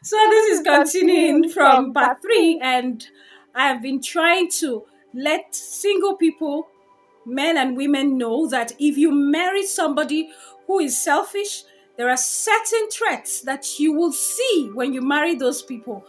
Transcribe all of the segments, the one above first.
So this is continuing from part three, and I have been trying to let single people, men and women, know that if you marry somebody who is selfish, there are certain threats that you will see when you marry those people,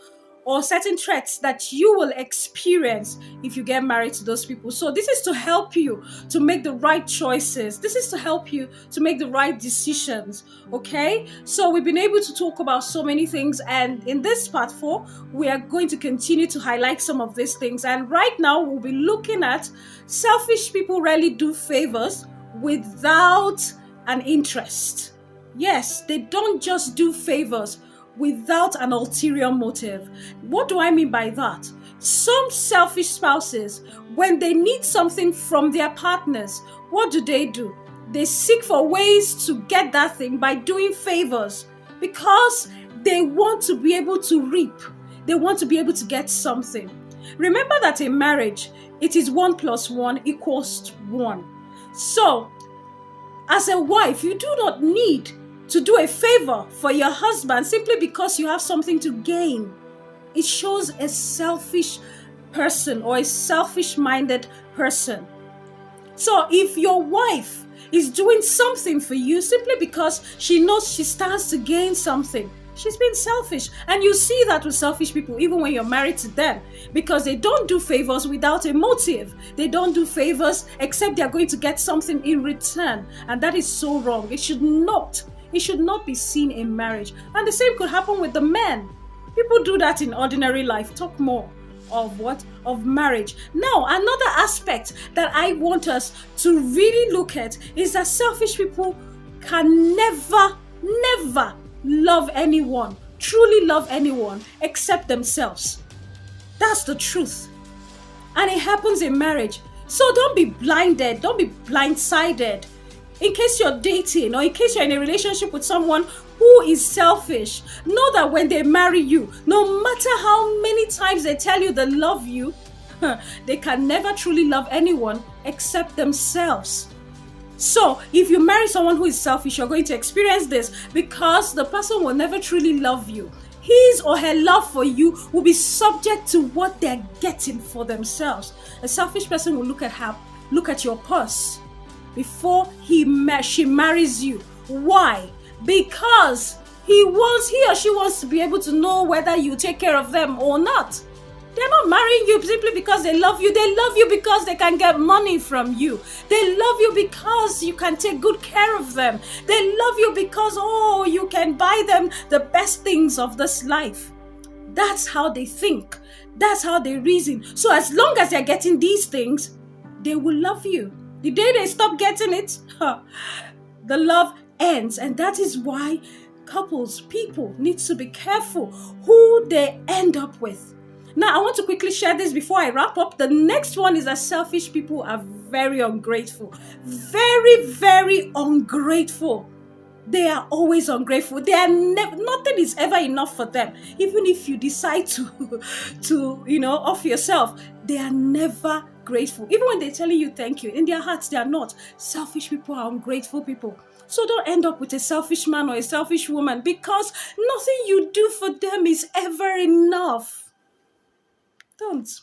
or certain threats that you will experience if you get married to those people. So this is to help you to make the right choices. This is to help you to make the right decisions. Okay? So we've been able to talk about so many things, and in this part 4, we are going to continue to highlight some of these things. And right now we'll be looking at selfish people rarely do favors without an interest. Yes, they don't just do favors without an ulterior motive. What do I mean by that? Some selfish spouses, when they need something from their partners, what do? They seek for ways to get that thing by doing favors because they want to be able to reap. They want to be able to get something. Remember that in marriage, it is 1 plus 1 equals 1. So, as a wife, you do not need to do a favor for your husband simply because you have something to gain. It shows a selfish person or a selfish-minded person. So if your wife is doing something for you simply because she knows she stands to gain something, she's being selfish. And you see that with selfish people, even when you're married to them, because they don't do favors without a motive. They don't do favors except they're going to get something in return. And that is so wrong. It should not be seen in marriage. And the same could happen with the men. People do that in ordinary life. Talk more of what? Of marriage. Now, another aspect that I want us to really look at is that selfish people can never love anyone, truly love anyone except themselves. That's the truth. And it happens in marriage. So don't be blinded, don't be blindsided. In case you're dating or in case you're in a relationship with someone who is selfish, know that when they marry you, no matter how many times they tell you they love you, they can never truly love anyone except themselves. So, if you marry someone who is selfish, you're going to experience this because the person will never truly love you. His or her love for you will be subject to what they're getting for themselves. A selfish person will look at your purse before she marries you. Why? Because he or she wants to be able to know whether you take care of them or not. They're not marrying you simply because they love you. They love you because they can get money from you. They love you because you can take good care of them. They love you because, you can buy them the best things of this life. That's how they think. That's how they reason. So as long as they're getting these things, they will love you. The day they stop getting it, the love ends. And that is why people need to be careful who they end up with. Now, I want to quickly share this before I wrap up. The next one is that selfish people are very ungrateful. Very, very ungrateful. They are always ungrateful. They are nothing is ever enough for them. Even if you decide to off yourself, they are never grateful. Even when they're telling you thank you, in their hearts they are not. Selfish people are ungrateful people. So don't end up with a selfish man or a selfish woman because nothing you do for them is ever enough. Don't.